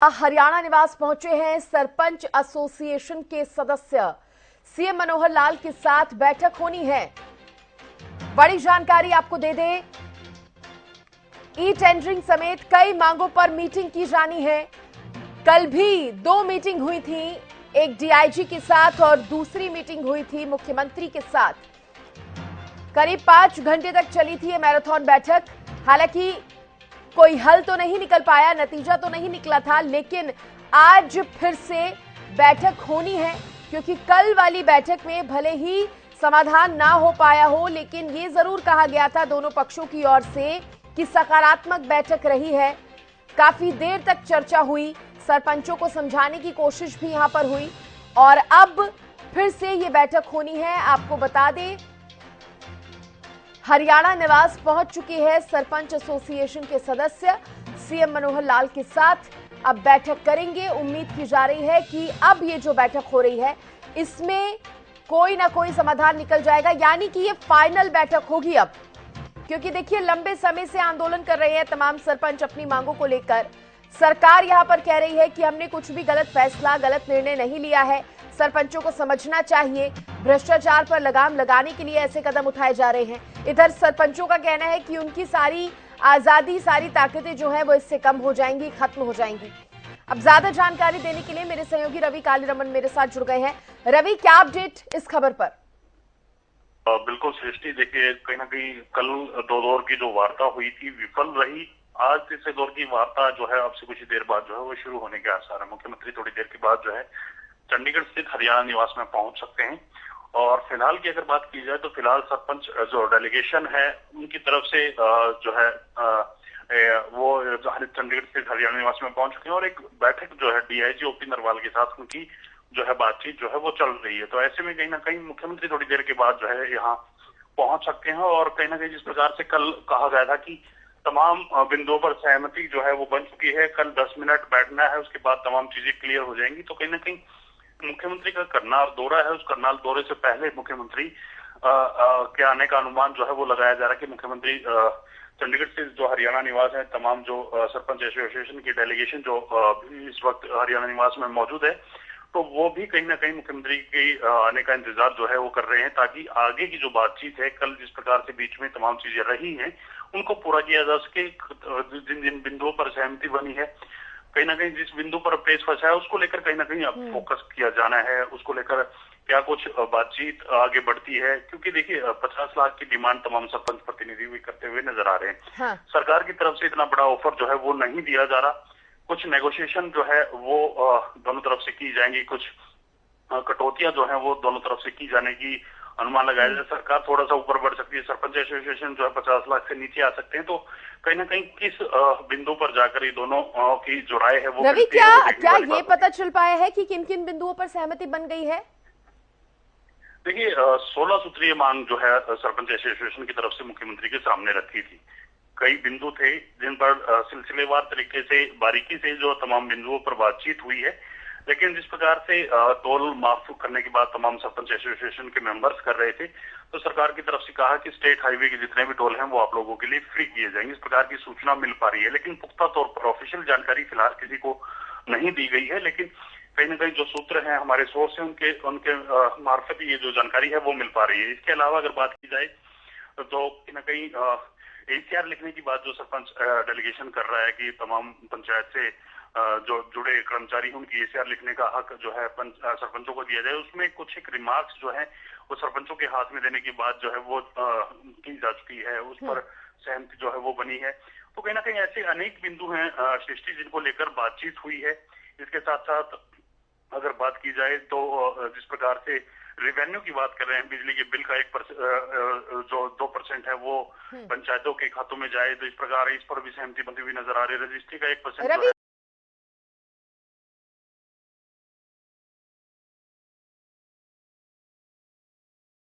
हरियाणा निवास पहुंचे हैं सरपंच एसोसिएशन के सदस्य। सीएम मनोहर लाल के साथ बैठक होनी है। बड़ी जानकारी आपको दे दें, ई टेंडरिंग समेत कई मांगों पर मीटिंग की जानी है। कल भी 2 मीटिंग हुई थी, एक डीआईजी के साथ और दूसरी मीटिंग हुई थी मुख्यमंत्री के साथ। करीब 5 घंटे तक चली थी ये मैराथन बैठक। हालांकि कोई हल तो नहीं निकल पाया, नतीजा तो नहीं निकला था, लेकिन आज फिर से बैठक होनी है, क्योंकि कल वाली बैठक में भले ही समाधान ना हो पाया हो, लेकिन ये जरूर कहा गया था दोनों पक्षों की ओर से कि सकारात्मक बैठक रही है। काफी देर तक चर्चा हुई, सरपंचों को समझाने की कोशिश भी यहां पर हुई और अब फिर से ये बैठक होनी है। आपको बता दें, हरियाणा निवास पहुंच चुकी है सरपंच एसोसिएशन के सदस्य। सीएम मनोहर लाल के साथ अब बैठक करेंगे। उम्मीद की जा रही है कि अब ये जो बैठक हो रही है इसमें कोई ना कोई समाधान निकल जाएगा, यानी कि ये फाइनल बैठक होगी अब। क्योंकि देखिए, लंबे समय से आंदोलन कर रहे हैं तमाम सरपंच अपनी मांगों को लेकर। सरकार यहां पर कह रही है कि हमने कुछ भी गलत फैसला, गलत निर्णय नहीं लिया है, सरपंचों को समझना चाहिए। भ्रष्टाचार पर लगाम लगाने के लिए ऐसे कदम उठाए जा रहे हैं। इधर सरपंचों का कहना है कि उनकी सारी आजादी, सारी ताकतें जो है वो इससे कम हो जाएंगी, खत्म हो जाएंगी। अब ज्यादा जानकारी देने के लिए मेरे सहयोगी रवि कालीरमन मेरे साथ जुड़ गए हैं। रवि, क्या अपडेट इस खबर पर? बिल्कुल सृष्टि, देखिए कहीं ना कहीं कल 2 दौर की जो वार्ता हुई थी विफल रही। आज तीसरे दौर की वार्ता जो है अब से कुछ देर बाद जो है वो शुरू होने के आसार है। मुख्यमंत्री थोड़ी देर के बाद जो है चंडीगढ़ स्थित हरियाणा निवास में पहुंच सकते हैं। और फिलहाल की अगर बात की जाए तो फिलहाल सरपंच जो डेलीगेशन है उनकी तरफ से जो है वो चंडीगढ़ स्थित हरियाणा निवास में पहुंच चुके हैं और एक बैठक जो है डीआईजी ओपी नरवाल के साथ उनकी जो है बातचीत जो है वो चल रही है। तो ऐसे में कहीं ना कहीं मुख्यमंत्री थोड़ी देर के बाद जो है यहाँ पहुंच सकते हैं। और कहीं ना कहीं जिस प्रकार से कल कहा गया था कि तमाम बिंदुओं पर सहमति जो है वो बन चुकी है, कल 10 मिनट बैठना है, उसके बाद तमाम चीजें क्लियर हो जाएंगी। तो कहीं ना कहीं मुख्यमंत्री का करनाल दौरा है, उस करनाल दौरे से पहले मुख्यमंत्री के आने का अनुमान जो है वो लगाया जा रहा है कि मुख्यमंत्री चंडीगढ़ से जो हरियाणा निवास है, तमाम जो सरपंच एसोसिएशन की डेलीगेशन जो इस वक्त हरियाणा निवास में मौजूद है, तो वो भी कहीं ना कहीं मुख्यमंत्री के आने का इंतजार जो है वो कर रहे हैं, ताकि आगे की जो बातचीत है, कल जिस प्रकार से बीच में तमाम चीजें रही हैं उनको पूरा किया जा सके। जिन जिन बिंदुओं पर सहमति बनी है, कहीं ना कहीं जिस बिंदु पर पेश फंसा है उसको लेकर कहीं ना कहीं अब फोकस किया जाना है, उसको लेकर क्या कुछ बातचीत आगे बढ़ती है। क्योंकि देखिए 50 लाख की डिमांड तमाम सरपंच प्रतिनिधि भी करते हुए नजर आ रहे हैं। हाँ। सरकार की तरफ से इतना बड़ा ऑफर जो है वो नहीं दिया जा रहा। कुछ नेगोशिएशन जो है वो दोनों तरफ से की जाएंगी, कुछ कटौतियां जो है वो दोनों तरफ से की जाने की अनुमान लगाया जाए। सरकार थोड़ा सा ऊपर बढ़ सकती है, सरपंच एसोसिएशन जो है 50 लाख से नीचे आ सकते हैं। तो कहीं ना कहीं किस बिंदु पर जाकर ये दोनों की जो राय है वो रवि, क्या ये पता चल पाया है कि किन किन बिंदुओं पर सहमति बन गई है? देखिए 16 सूत्रीय मांग जो है सरपंच एसोसिएशन की तरफ से मुख्यमंत्री के सामने रखी थी। कई बिंदु थे जिन पर सिलसिलेवार तरीके से बारीकी से जो तमाम बिंदुओं पर बातचीत हुई है। लेकिन जिस प्रकार से टोल माफ करने के बाद तमाम सरपंच एसोसिएशन के मेंबर्स कर रहे थे, तो सरकार की तरफ से कहा कि स्टेट हाईवे के जितने भी टोल हैं वो आप लोगों के लिए फ्री किए जाएंगे। इस प्रकार की सूचना मिल पा रही है, लेकिन पुख्ता तौर पर ऑफिशियल जानकारी फिलहाल किसी को नहीं दी गई है। लेकिन कहीं ना कहीं जो सूत्र हैं, हमारे सोर्स हैं, उनके मार्फत ये जो जानकारी है वो मिल पा रही है। इसके अलावा अगर बात की जाए तो कहीं ना कहीं एसीआर लिखने की बात जो सरपंच डेलीगेशन कर रहा है कि तमाम पंचायत से जो जुड़े कर्मचारी हैं उनकी एसीआर लिखने का हक जो है सरपंचों को दिया जाए, उसमें कुछ एक रिमार्क्स जो है वो सरपंचों के हाथ में देने की बात जो है वो की जा चुकी है, उस पर सहमति जो है वो बनी है। तो कहीं ना कहीं ऐसे अनेक बिंदु हैं सृष्टि जिनको लेकर बातचीत हुई है। इसके साथ साथ अगर बात की जाए तो जिस प्रकार से रेवेन्यू की बात कर रहे हैं, बिजली के बिल का जो 2% है वो पंचायतों के खातों में जाए, तो इस प्रकार इस पर भी सहमति बनती हुई नजर आ रही है। रजिस्ट्री का 1%